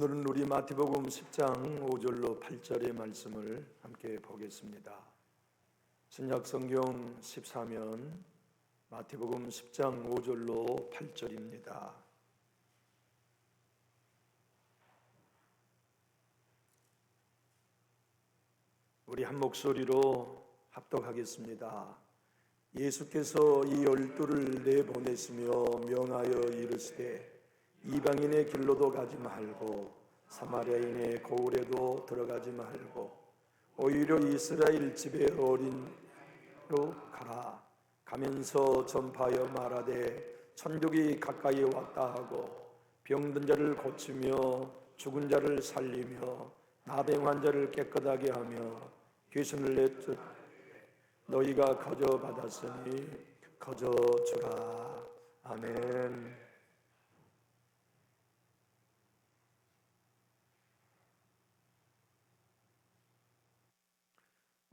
오늘은 우리 마태복음 10장 5절로 8절의 말씀을 함께 보겠습니다. 신약 성경 14면 마태복음 10장 5절로 8절입니다. 우리 한 목소리로 합독하겠습니다. 예수께서 이 12를 내보내시며 명하여 이르시되 이방인의 길로도 가지 말고 사마리아인의 고을에도 들어가지 말고 오히려 이스라엘 집의 어린이로 가라. 가면서 전파하여 말하되 천국이 가까이 왔다 하고 병든 자를 고치며 죽은 자를 살리며 나병 환자를 깨끗하게 하며 귀신을 내쫓 너희가 거저 받았으니 거저 주라. 아멘.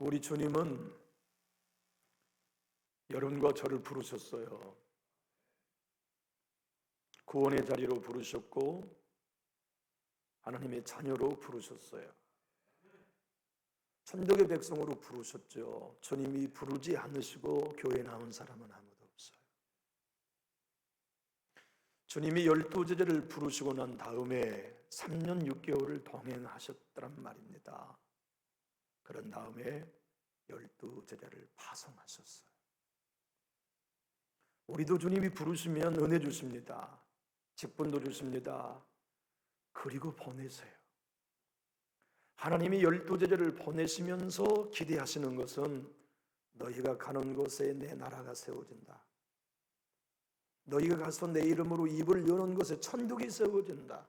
우리 주님은 여러분과 저를 부르셨어요. 구원의 자리로 부르셨고 하나님의 자녀로 부르셨어요. 천국의 백성으로 부르셨죠. 주님이 부르지 않으시고 교회에 나온 사람은 아무도 없어요. 주님이 12제자를 부르시고 난 다음에 3년 6개월을 동행하셨단 말입니다. 그런 다음에 12제자를 파송하셨어요. 우리도 주님이 부르시면 은혜 주십니다. 직분도 주십니다. 그리고 보내세요. 하나님이 12제자를 보내시면서 기대하시는 것은 너희가 가는 곳에 내 나라가 세워진다. 너희가 가서 내 이름으로 입을 여는 곳에 천국이 세워진다.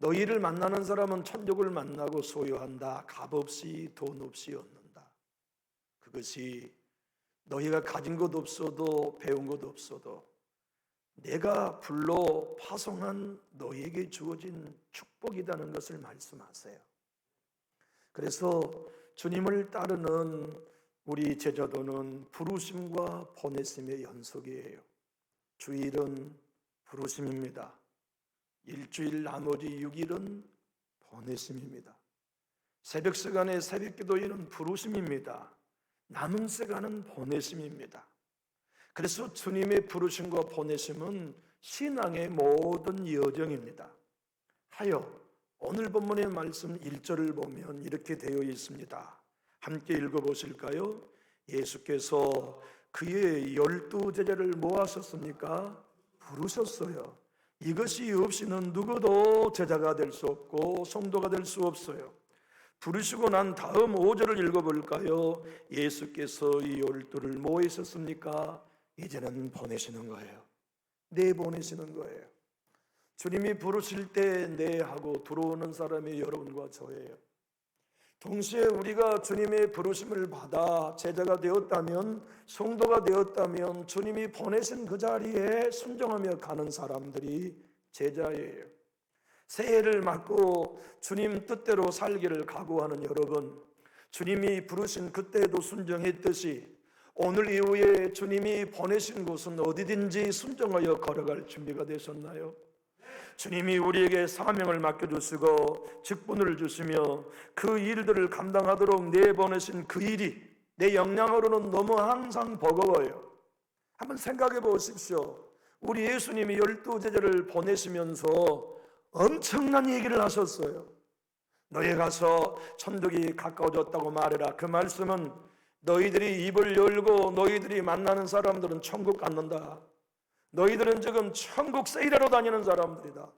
너희를 만나는 사람은 천국을 만나고 소유한다. 값없이 돈 없이 얻는다. 그것이 너희가 가진 것 없어도 배운 것 없어도 내가 불러 파송한 너희에게 주어진 축복이라는 것을 말씀하세요. 그래서 주님을 따르는 우리 제자도는 부르심과 보내심의 연속이에요. 주일은 부르심입니다. 일주일 나머지 6일은 보내심입니다. 새벽 시간의 새벽 기도일은 부르심입니다. 남은 시간은 보내심입니다. 그래서 주님의 부르심과 보내심은 신앙의 모든 여정입니다. 하여 오늘 본문의 말씀 1절을 보면 이렇게 되어 있습니다. 함께 읽어보실까요? 예수께서 그의 12제자를 모았었습니까? 부르셨어요. 이것이 없이는 누구도 제자가 될 수 없고 성도가 될 수 없어요. 부르시고 난 다음 5절을 읽어볼까요? 예수께서 이 12를 모이셨습니까? 이제는 보내시는 거예요. 내보내시는 거예요. 주님이 부르실 때 네 하고 들어오는 사람이 여러분과 저예요. 동시에 우리가 주님의 부르심을 받아 제자가 되었다면, 성도가 되었다면 주님이 보내신 그 자리에 순종하며 가는 사람들이 제자예요. 새해를 맞고 주님 뜻대로 살기를 각오하는 여러분, 주님이 부르신 그때에도 순종했듯이 오늘 이후에 주님이 보내신 곳은 어디든지 순종하여 걸어갈 준비가 되셨나요? 주님이 우리에게 사명을 맡겨주시고 직분을 주시며 그 일들을 감당하도록 내보내신 그 일이 내 역량으로는 너무 항상 버거워요. 한번 생각해 보십시오. 우리 예수님이 12제자를 보내시면서 엄청난 얘기를 하셨어요. 너희 가서 천국이 가까워졌다고 말해라. 그 말씀은 너희들이 입을 열고 너희들이 만나는 사람들은 천국 갖는다. 너희들은 지금 천국 세일하러 다니는 사람들이다.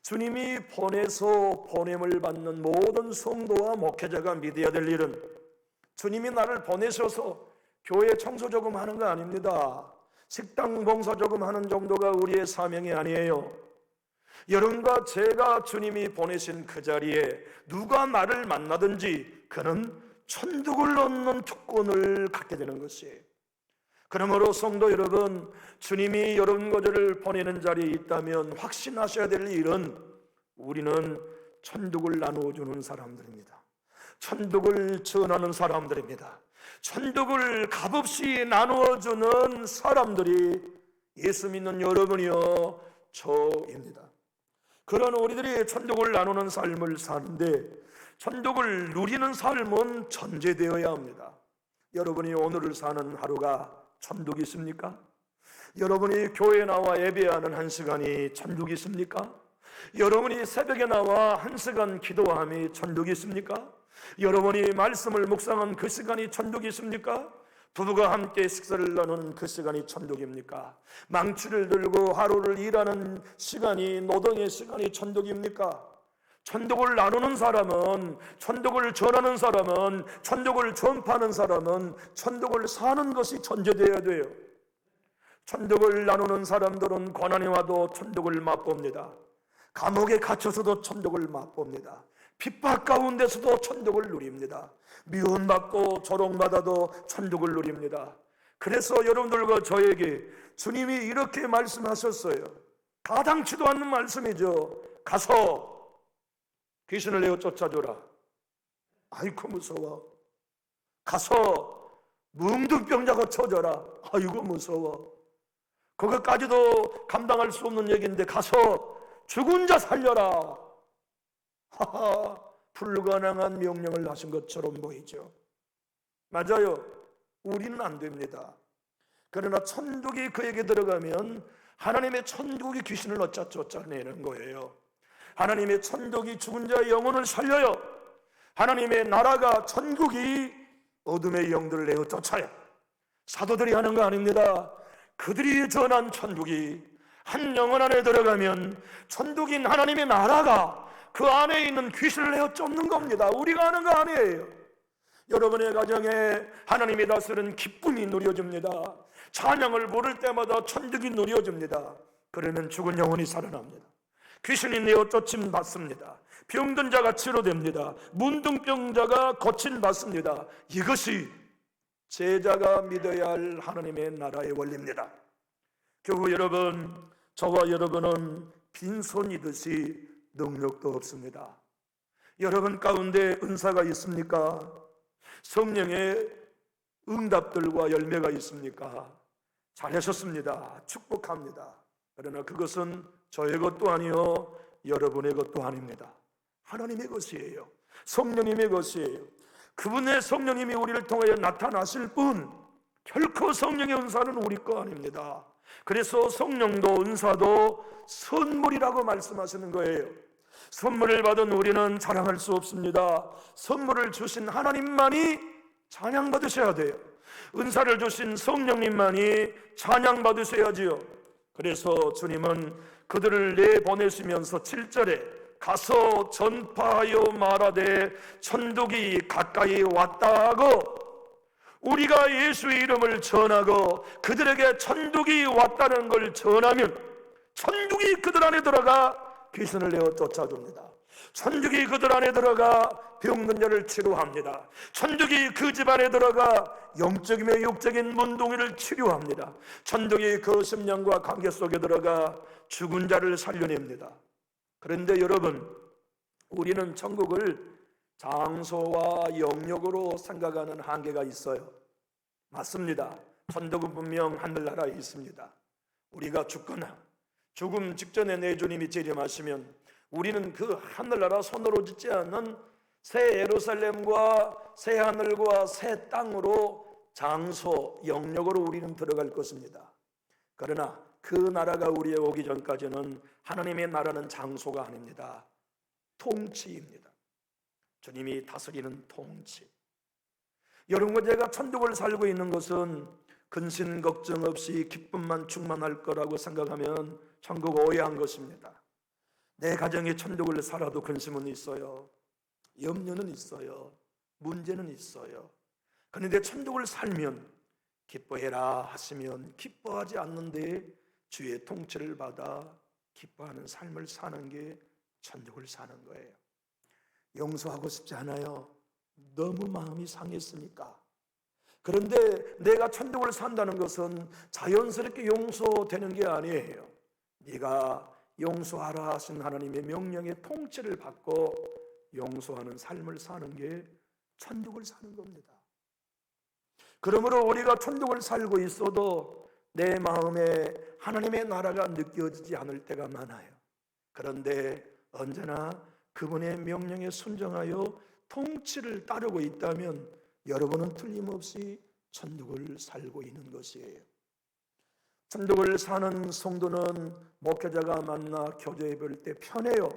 주님이 보내서 보냄을 받는 모든 성도와 목회자가 믿어야 될 일은 주님이 나를 보내셔서 교회 청소 조금 하는 거 아닙니다. 식당 봉사 조금 하는 정도가 우리의 사명이 아니에요. 여러분과 제가 주님이 보내신 그 자리에 누가 나를 만나든지 그는 천국을 얻는 특권을 갖게 되는 것이에요. 그러므로 성도 여러분, 주님이 여러분과 저를 보내는 자리에 있다면 확신하셔야 될 일은 우리는 천국을 나누어주는 사람들입니다. 천국을 전하는 사람들입니다. 천국을 값없이 나누어주는 사람들이 예수 믿는 여러분이요 저입니다. 그런 우리들이 천국을 나누는 삶을 사는데, 천국을 누리는 삶은 전제되어야 합니다. 여러분이 오늘을 사는 하루가 천국이 있습니까? 여러분이 교회에 나와 예배하는 한 시간이 천국이 있습니까? 여러분이 새벽에 나와 한 시간 기도함이 천국이 있습니까? 여러분이 말씀을 묵상한 그 시간이 천국이 있습니까? 부부가 함께 식사를 나누는 그 시간이 천국입니까? 망치를 들고 하루를 일하는 시간이, 노동의 시간이 천국입니까? 천국을 나누는 사람은, 천국을 전하는 사람은, 천국을 전파하는 사람은 천국을 사는 것이 전제되어야 돼요. 천국을 나누는 사람들은 고난이 와도 천국을 맛봅니다. 감옥에 갇혀서도 천국을 맛봅니다. 핍박 가운데서도 천국을 누립니다. 미움받고 조롱받아도 천국을 누립니다. 그래서 여러분들과 저에게 주님이 이렇게 말씀하셨어요. 가당치도 않는 말씀이죠. 가서 귀신을 내어 쫓아줘라. 아이고 무서워. 가서 뭉둥병자 고쳐줘라. 아이고 무서워. 그것까지도 감당할 수 없는 얘기인데 가서 죽은 자 살려라. 하하, 불가능한 명령을 하신 것처럼 보이죠. 맞아요. 우리는 안 됩니다. 그러나 천국이 그에게 들어가면 하나님의 천국이 귀신을 쫓아내는 거예요. 하나님의 천국이 죽은 자의 영혼을 살려요. 하나님의 나라가, 천국이 어둠의 영들을 내어 쫓아요. 사도들이 하는 거 아닙니다. 그들이 전한 천국이 한 영혼 안에 들어가면 천국인 하나님의 나라가 그 안에 있는 귀신을 내어 쫓는 겁니다. 우리가 하는 거 아니에요. 여러분의 가정에 하나님이 다스리는 기쁨이 누려집니다. 찬양을 부를 때마다 천국이 누려집니다. 그러면 죽은 영혼이 살아납니다. 귀신이 내어 쫓임 받습니다. 병든 자가 치료됩니다. 문둥병자가 고침 받습니다. 이것이 제자가 믿어야 할 하나님의 나라의 원리입니다. 교우 여러분, 저와 여러분은 빈손이듯이 능력도 없습니다. 여러분 가운데 은사가 있습니까? 성령의 응답들과 열매가 있습니까? 잘하셨습니다. 축복합니다. 그러나 그것은 저의 것도 아니요 여러분의 것도 아닙니다. 하나님의 것이에요. 성령님의 것이에요. 그분의 성령님이 우리를 통하여 나타나실 뿐, 결코 성령의 은사는 우리 거 아닙니다. 그래서 성령도 은사도 선물이라고 말씀하시는 거예요. 선물을 받은 우리는 자랑할 수 없습니다. 선물을 주신 하나님만이 찬양받으셔야 돼요. 은사를 주신 성령님만이 찬양받으셔야지요. 그래서 주님은 그들을 내보내시면서 7절에 가서 전파하여 말하되 천국이 가까이 왔다 하고, 우리가 예수의 이름을 전하고 그들에게 천국이 왔다는 걸 전하면 천국이 그들 안에 들어가 귀신을 내어 쫓아줍니다. 천국이 그들 안에 들어가 병든 자를 치료합니다. 천국이 그 집 안에 들어가 영적이며 육적인 문둥이를 치료합니다. 천국이 그 심령과 관계 속에 들어가 죽은 자를 살려냅니다. 그런데 여러분, 우리는 천국을 장소와 영역으로 생각하는 한계가 있어요. 맞습니다. 천국은 분명 하늘나라에 있습니다. 우리가 죽거나 죽음 직전에 내 주님이 재림하시면 우리는 그 하늘나라 손으로 짓지 않는 새 예루살렘과 새 하늘과 새 땅으로 장소, 영역으로 우리는 들어갈 것입니다. 그러나 그 나라가 우리에 오기 전까지는 하나님의 나라는 장소가 아닙니다. 통치입니다. 주님이 다스리는 통치. 여러분과 제가 천국을 살고 있는 것은 근심 걱정 없이 기쁨만 충만할 거라고 생각하면 천국 오해한 것입니다. 내 가정에 천국을 살아도 근심은 있어요. 염려는 있어요. 문제는 있어요. 그런데 천국을 살면 기뻐해라 하시면 기뻐하지 않는데 주의 통치를 받아 기뻐하는 삶을 사는 게 천국을 사는 거예요. 용서하고 싶지 않아요. 너무 마음이 상했으니까. 그런데 내가 천국을 산다는 것은 자연스럽게 용서되는 게 아니에요. 네가 용서하라 하신 하나님의 명령의 통치를 받고 용서하는 삶을 사는 게 천국을 사는 겁니다. 그러므로 우리가 천국을 살고 있어도 내 마음에 하나님의 나라가 느껴지지 않을 때가 많아요. 그런데 언제나 그분의 명령에 순종하여 통치를 따르고 있다면 여러분은 틀림없이 천국을 살고 있는 것이에요. 천국을 사는 성도는 목회자가 만나 교제해 볼 때 편해요.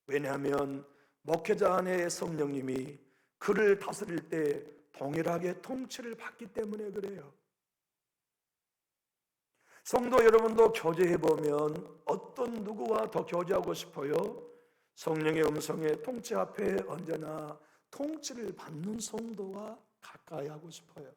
왜냐하면 목회자 안에 성령님이 그를 다스릴 때 동일하게 통치를 받기 때문에 그래요. 성도 여러분도 교제해 보면 어떤 누구와 더 교제하고 싶어요? 성령의 음성에 통치 앞에 언제나 통치를 받는 성도와 가까이 하고 싶어요.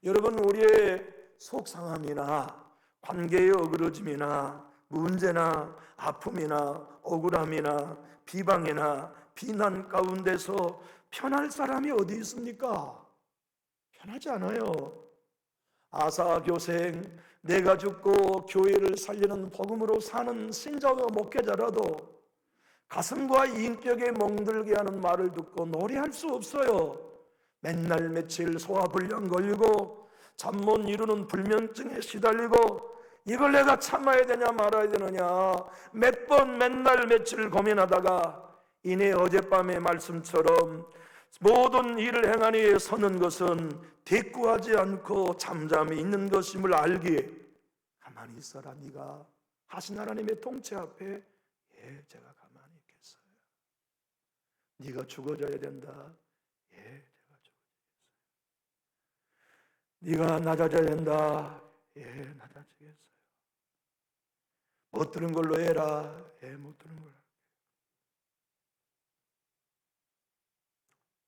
여러분, 우리의 속상함이나 관계의 어그러짐이나 문제나 아픔이나 억울함이나 비방이나 비난 가운데서 편할 사람이 어디 있습니까? 편하지 않아요. 아사 교생, 내가 죽고 교회를 살리는 복음으로 사는 신자와 목회자라도 가슴과 인격에 멍들게 하는 말을 듣고 노래할 수 없어요. 맨날 며칠 소화불량 걸리고 잠 못 이루는 불면증에 시달리고 이걸 내가 참아야 되냐 말아야 되느냐 몇 번 맨날 며칠 고민하다가 이내 어젯밤의 말씀처럼 모든 일을 행하니 서는 것은 대꾸하지 않고 잠잠히 있는 것임을 알기에 가만히 있어라. 네가 하신 하나님의 통치 앞에 제가 가만히 있겠어요. 네가 죽어져야 된다. 제가 죽어지겠어요. 네가 낮아져야 된다. 낮아지겠어요. 못 들은 걸로 해라. 못 들은 걸로.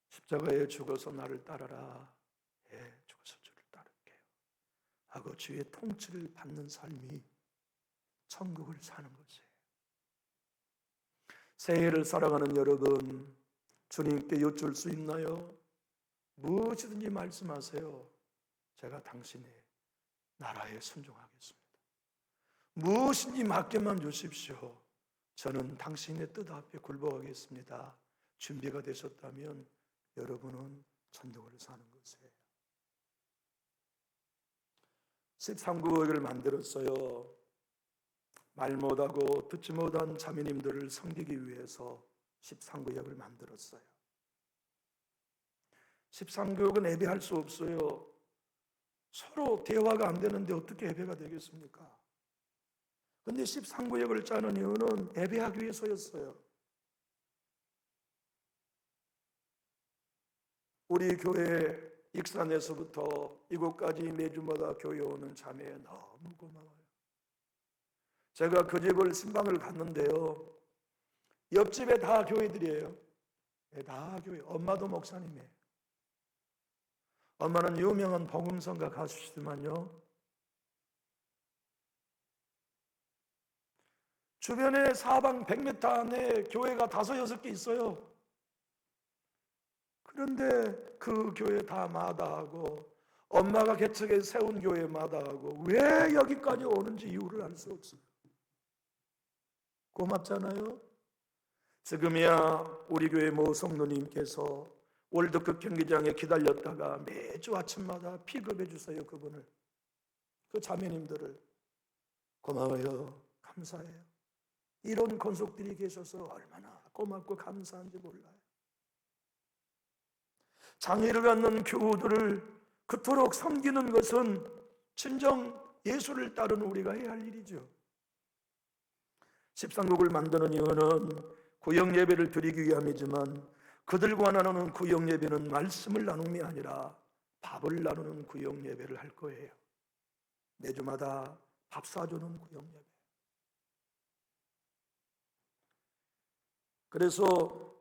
십자가에 죽어서 나를 따라라. 죽어서 주를 따를게요 하고 주의 통치를 받는 삶이 천국을 사는 것이에요. 새해를 살아가는 여러분, 주님께 여쭐 수 있나요? 무엇이든지 말씀하세요. 제가 당신의 나라에 순종하겠습니다. 무엇인지 맡겨만 주십시오. 저는 당신의 뜻 앞에 굴복하겠습니다. 준비가 되셨다면 여러분은 천국을 사는 것이에요. 13구역을 만들었어요. 말 못하고 듣지 못한 자매님들을 섬기기 위해서 13구역을 만들었어요. 13구역은 예배할 수 없어요. 서로 대화가 안 되는데 어떻게 예배가 되겠습니까? 근데 13구역을 짜는 이유는 예배하기 위해서였어요. 우리 교회 익산에서부터 이곳까지 매주마다 교회 오는 자매 너무 고마워요. 제가 그 집을 신방을 갔는데요, 옆집에 다 교회들이에요. 다 교회. 엄마도 목사님이에요. 엄마는 유명한 복음성가 가수시지만요, 주변에 사방 100m 안에 교회가 5, 6개 있어요. 그런데 그 교회 다 마다하고 엄마가 개척해 세운 교회 마다하고 왜 여기까지 오는지 이유를 알 수 없어요. 고맙잖아요. 지금이야 우리 교회 모 성도님께서 월드컵 경기장에 기다렸다가 매주 아침마다 픽업해 주세요. 그분을, 그 자매님들을. 고마워요. 감사해요. 이런 권속들이 계셔서 얼마나 고맙고 감사한지 몰라요. 장애를 갖는 교우들을 그토록 섬기는 것은 진정 예수를 따르는 우리가 해야 할 일이죠. 13국을 만드는 이유는 구역 예배를 드리기 위함이지만 그들과 나누는 구역 예배는 말씀을 나눔이 아니라 밥을 나누는 구역 예배를 할 거예요. 매주마다 밥 사주는 구역 예배. 그래서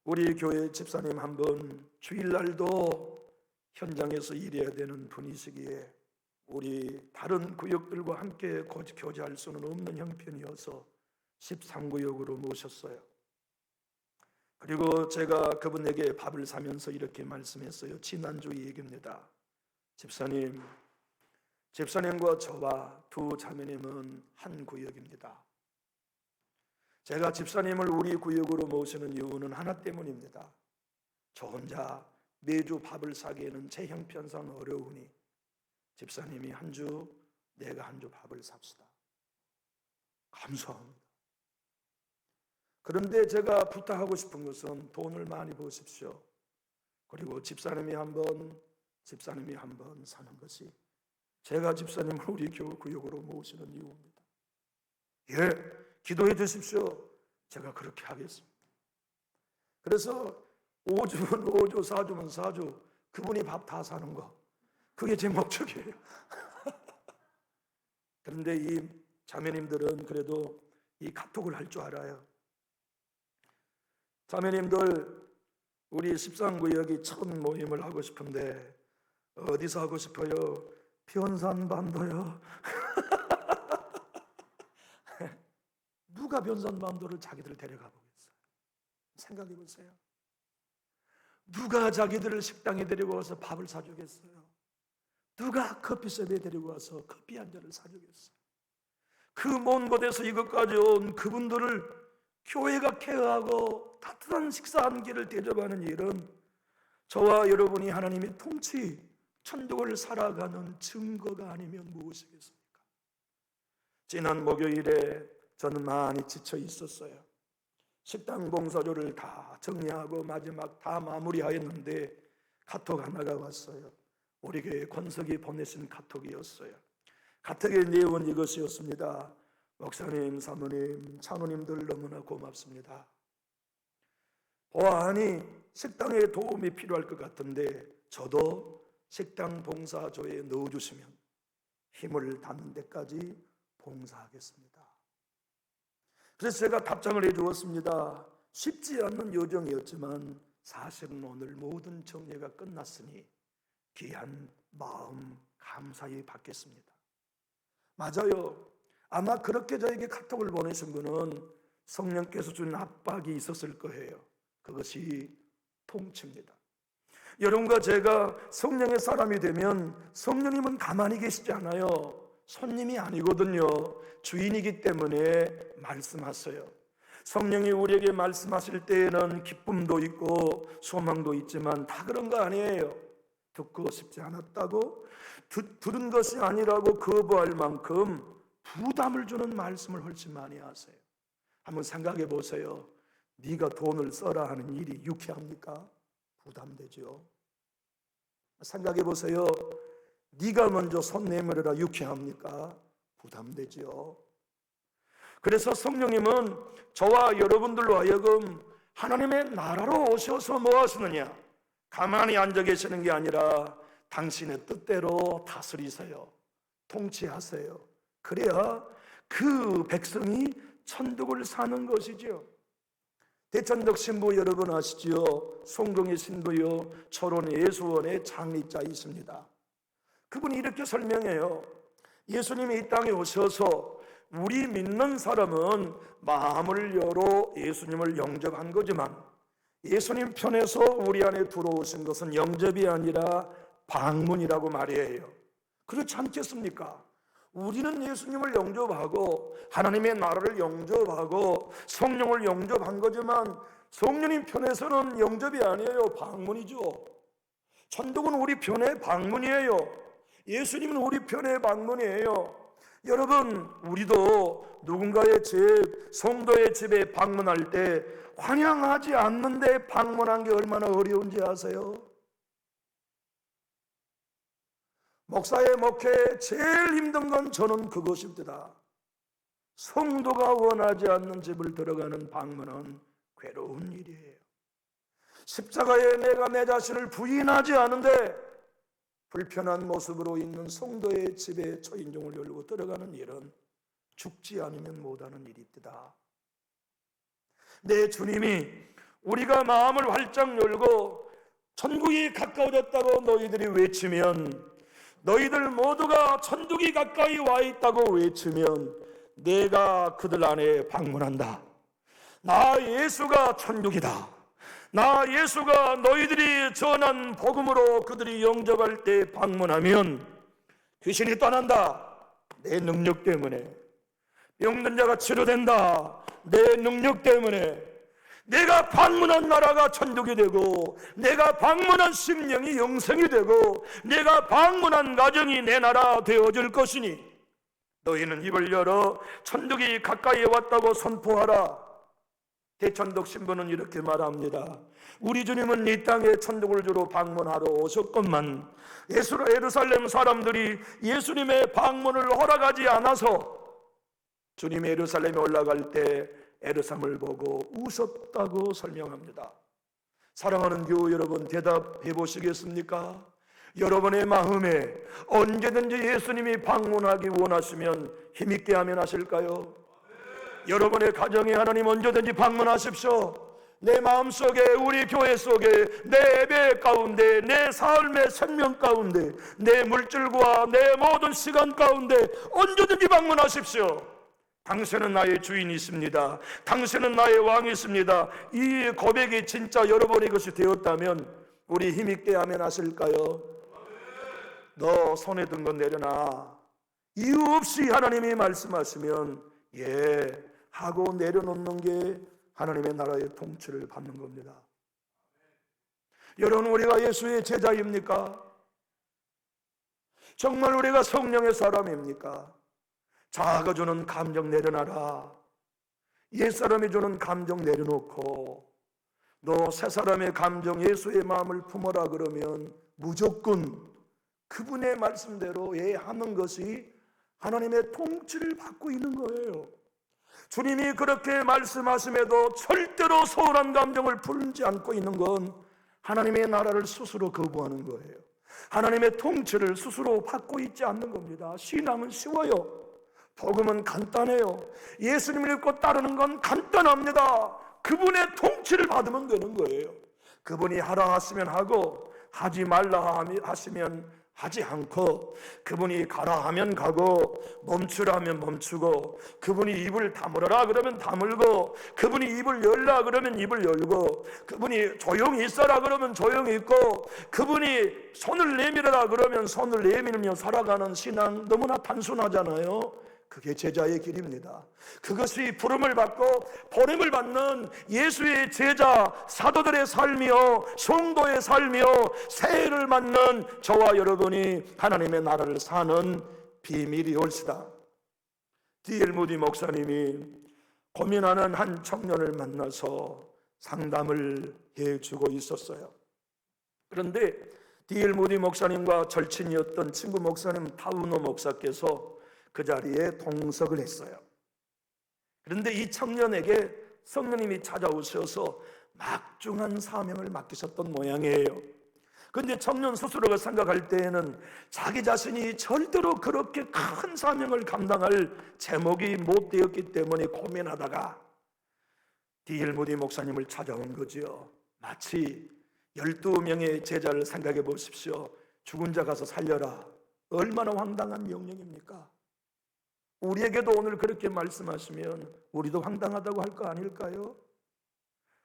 우리 교회 집사님 한 분 주일날도 현장에서 일해야 되는 분이시기에 우리 다른 구역들과 함께 교제할 수는 없는 형편이어서 13구역으로 모셨어요. 그리고 제가 그분에게 밥을 사면서 이렇게 말씀했어요. 지난주 얘기입니다. 집사님과 저와 두 자매님은 한 구역입니다. 제가 집사님을 우리 구역으로 모시는 이유는 하나 때문입니다. 저 혼자 매주 밥을 사기에는 제 형편상 어려우니 집사님이 한 주, 내가 한 주 밥을 삽시다. 감사합니다. 그런데 제가 부탁하고 싶은 것은 돈을 많이 버십시오. 그리고 집사님이 한 번 사는 것이 제가 집사님을 우리 교회 구역으로 모시는 이유입니다. 예, 기도해 주십시오. 제가 그렇게 하겠습니다. 그래서 5주면 5주, 4주면 4주, 그분이 밥 다 사는 거, 그게 제 목적이에요. 그런데 이 자매님들은 그래도 이 카톡을 할 줄 알아요. 자매님들, 우리 13구역이 첫 모임을 하고 싶은데 어디서 하고 싶어요? 변산반도요. 누가 변산반도를 자기들 데려가 보겠어요? 생각해 보세요. 누가 자기들을 식당에 데리고 와서 밥을 사주겠어요? 누가 커피숍에 데리고 와서 커피 한 잔을 사주겠어요? 그 먼 곳에서 이것까지 온 그분들을 교회가 케어하고 따뜻한 식사 한 끼를 대접하는 일은 저와 여러분이 하나님의 통치, 천국을 살아가는 증거가 아니면 무엇이겠습니까? 지난 목요일에 저는 많이 지쳐 있었어요. 식당 봉사조를 다 정리하고 마지막 다 마무리하였는데 카톡 하나가 왔어요. 우리 교회 권석이 보내신 카톡이었어요. 카톡의 내용은 이것이었습니다. 목사님, 사모님, 찬우님들 너무나 고맙습니다. 보아하니 식당에 도움이 필요할 것 같은데 저도 식당 봉사조에 넣어주시면 힘을 닿는 데까지 봉사하겠습니다. 그래서 제가 답장을 해주었습니다. 쉽지 않는 여정이었지만 사실은 오늘 모든 정리가 끝났으니 귀한 마음 감사히 받겠습니다. 맞아요. 아마 그렇게 저에게 카톡을 보내신 분은 성령께서 주는 압박이 있었을 거예요. 그것이 통치입니다. 여러분과 제가 성령의 사람이 되면 성령님은 가만히 계시지 않아요. 손님이 아니거든요. 주인이기 때문에 말씀하세요. 성령이 우리에게 말씀하실 때에는 기쁨도 있고 소망도 있지만 다 그런 거 아니에요. 듣고 싶지 않았다고 들은 것이 아니라고 거부할 만큼 부담을 주는 말씀을 훨씬 많이 하세요. 한번 생각해 보세요. 네가 돈을 써라 하는 일이 유쾌합니까? 부담되죠. 생각해 보세요. 네가 먼저 손 내밀어라 유쾌합니까? 부담되죠. 그래서 성령님은 저와 여러분들로 하여금 하나님의 나라로 오셔서 뭐 하시느냐? 가만히 앉아 계시는 게 아니라 당신의 뜻대로 다스리세요. 통치하세요. 그래야 그 백성이 천국을 사는 것이죠. 대천덕 신부 여러분 아시지요? 송동의 신부요, 초론 예수원의 장리자이십니다. 그분이 이렇게 설명해요. 예수님이 이 땅에 오셔서 우리 믿는 사람은 마음을 열어 예수님을 영접한 거지만 예수님 편에서 우리 안에 들어오신 것은 영접이 아니라 방문이라고 말이에요. 그렇지 않겠습니까? 우리는 예수님을 영접하고 하나님의 나라를 영접하고 성령을 영접한 거지만 성령님 편에서는 영접이 아니에요. 방문이죠. 천국은 우리 편의 방문이에요. 예수님은 우리 편의 방문이에요. 여러분, 우리도 누군가의 집, 성도의 집에 방문할 때 환영하지 않는데 방문한 게 얼마나 어려운지 아세요? 목사의 목회에 제일 힘든 건 저는 그것입니다. 성도가 원하지 않는 집을 들어가는 방문은 괴로운 일이에요. 십자가에 내가 내 자신을 부인하지 않은데 불편한 모습으로 있는 성도의 집에 초인종을 열고 들어가는 일은 죽지 않으면 못하는 일입니다. 내 주님이 우리가 마음을 활짝 열고 천국이 가까워졌다고 너희들이 외치면, 너희들 모두가 천국이 가까이 와 있다고 외치면 내가 그들 안에 방문한다. 나 예수가 천국이다. 나 예수가 너희들이 전한 복음으로 그들이 영접할 때 방문하면 귀신이 떠난다. 내 능력 때문에. 병든 자가 치료된다. 내 능력 때문에. 내가 방문한 나라가 천국이 되고, 내가 방문한 심령이 영생이 되고, 내가 방문한 가정이 내 나라 되어질 것이니 너희는 입을 열어 천국이 가까이 왔다고 선포하라. 대천독 신부는 이렇게 말합니다. 우리 주님은 이 땅에 천국을 주로 방문하러 오셨건만 예루살렘 사람들이 예수님의 방문을 허락하지 않아서 주님이 예루살렘에 올라갈 때 에르삼을 보고 웃었다고 설명합니다. 사랑하는 교우 여러분, 대답해 보시겠습니까? 여러분의 마음에 언제든지 예수님이 방문하기 원하시면 힘있게 하면 하실까요? 여러분의 가정에 하나님 언제든지 방문하십시오. 내 마음속에, 우리 교회 속에, 내 예배 가운데, 내 삶의 생명 가운데, 내 물질과 내 모든 시간 가운데 언제든지 방문하십시오. 당신은 나의 주인이십니다. 당신은 나의 왕이십니다. 이 고백이 진짜 여러분의 것이 되었다면 우리 힘있게 하면 하실까요? 너 손에 든 건 내려놔. 이유 없이 하나님이 말씀하시면 예 하고 내려놓는 게 하나님의 나라의 통치를 받는 겁니다. 여러분, 우리가 예수의 제자입니까? 정말 우리가 성령의 사람입니까? 자아가 주는 감정 내려놔라. 옛사람이 주는 감정 내려놓고 너 새 사람의 감정, 예수의 마음을 품어라 그러면 무조건 그분의 말씀대로 하는 것이 하나님의 통치를 받고 있는 거예요. 주님이 그렇게 말씀하심에도 절대로 소홀한 감정을 품지 않고 있는 건 하나님의 나라를 스스로 거부하는 거예요. 하나님의 통치를 스스로 받고 있지 않는 겁니다. 신앙은 쉬워요. 복음은 간단해요. 예수님을 믿고 따르는 건 간단합니다. 그분의 통치를 받으면 되는 거예요. 그분이 하라 하시면 하고 하지 말라 하시면 하지 않고, 그분이 가라 하면 가고 멈추라 하면 멈추고, 그분이 입을 다물어라 그러면 다물고, 그분이 입을 열라 그러면 입을 열고, 그분이 조용히 있어라 그러면 조용히 있고, 그분이 손을 내밀어라 그러면 손을 내밀며 살아가는 신앙 너무나 단순하잖아요. 그게 제자의 길입니다. 그것이 부름을 받고 보냄을 받는 예수의 제자 사도들의 삶이요, 성도의 삶이요, 새해를 맞는 저와 여러분이 하나님의 나라를 사는 비밀이 올시다. D.L. 무디 목사님이 고민하는 한 청년을 만나서 상담을 해주고 있었어요. 그런데 D.L. 무디 목사님과 절친이었던 친구 목사님 타우노 목사께서 그 자리에 동석을 했어요. 그런데 이 청년에게 성령님이 찾아오셔서 막중한 사명을 맡기셨던 모양이에요. 그런데 청년 스스로가 생각할 때에는 자기 자신이 절대로 그렇게 큰 사명을 감당할 제목이 못 되었기 때문에 고민하다가 D.L. 무디 목사님을 찾아온 거지요. 마치 12명의 제자를 생각해 보십시오. 죽은 자 가서 살려라. 얼마나 황당한 명령입니까? 우리에게도 오늘 그렇게 말씀하시면 우리도 황당하다고 할 거 아닐까요?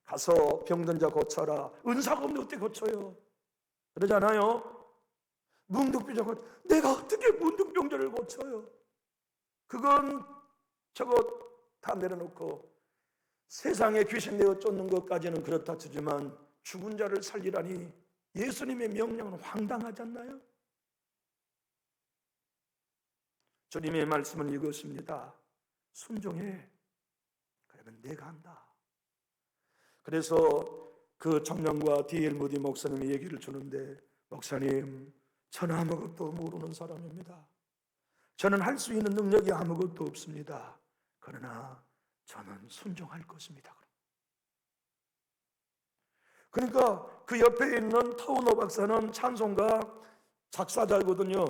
가서 병든 자 고쳐라. 은사가 없는데 어떻게 고쳐요? 그러잖아요. 문둥병자 고쳐. 내가 어떻게 문둥병자를 고쳐요? 그건 저거 다 내려놓고 세상에 귀신 내어 쫓는 것까지는 그렇다 치지만 죽은 자를 살리라니 예수님의 명령은 황당하지 않나요? 주님의 말씀은 이것입니다. 순종해. 그러면 내가 한다. 그래서 그 청년과 D.L. 무디 목사님이 얘기를 주는데, 목사님, 저는 아무것도 모르는 사람입니다. 저는 할 수 있는 능력이 아무것도 없습니다. 그러나 저는 순종할 것입니다. 그러니까 그 옆에 있는 타우노 박사는 찬송가 작사자거든요.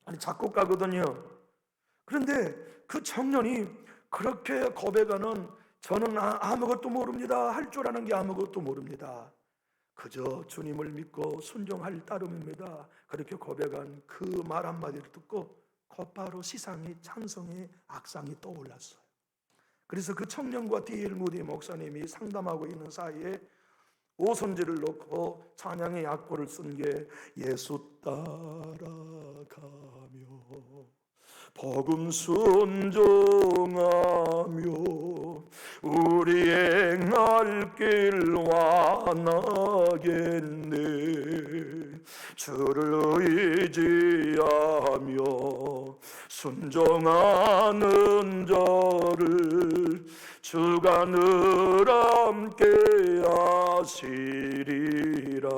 아니 작곡가거든요. 그런데 그 청년이 그렇게 고백하는, 저는 아무것도 모릅니다. 할 줄 아는 게 아무것도 모릅니다. 그저 주님을 믿고 순종할 따름입니다. 그렇게 고백한 그 말 한마디를 듣고 곧바로 시상의 찬송의 악상이 떠올랐어요. 그래서 그 청년과 D.L. 무디 목사님이 상담하고 있는 사이에 오선지를 놓고 찬양의 악보를 쓴 게 예수 따라가며 복음 순종하며 우리 행할 길 완하겠네. 주를 의지하며 순종하는 자를 주가 늘 함께 하시리라.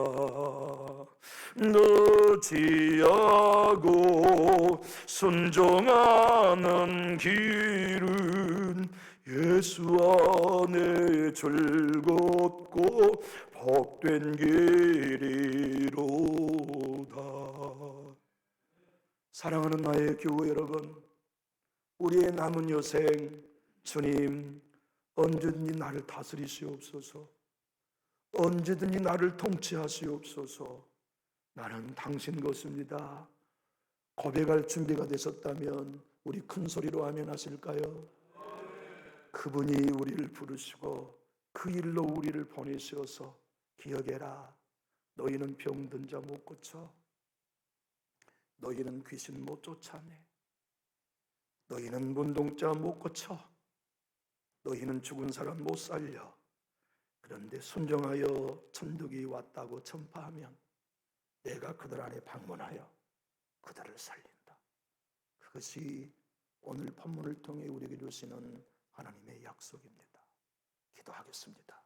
의지하고 순종하는 길은 예수 안에 즐겁고 복된 길이로다. 사랑하는 나의 교회 여러분, 우리의 남은 여생 주님 언제든지 나를 다스리시옵소서. 언제든지 나를 통치하시옵소서. 나는 당신 것입니다. 고백할 준비가 되셨다면 우리 큰 소리로 아멘 하실까요? 그분이 우리를 부르시고 그 일로 우리를 보내셔서 기억해라. 너희는 병든 자 못 고쳐. 너희는 귀신 못 쫓아내. 너희는 문둥자 못 고쳐. 너희는 죽은 사람 못 살려. 그런데 순종하여 천국이 왔다고 전파하면 내가 그들 안에 방문하여 그들을 살린다. 그것이 오늘 본문을 통해 우리에게 주시는 하나님의 약속입니다. 기도하겠습니다.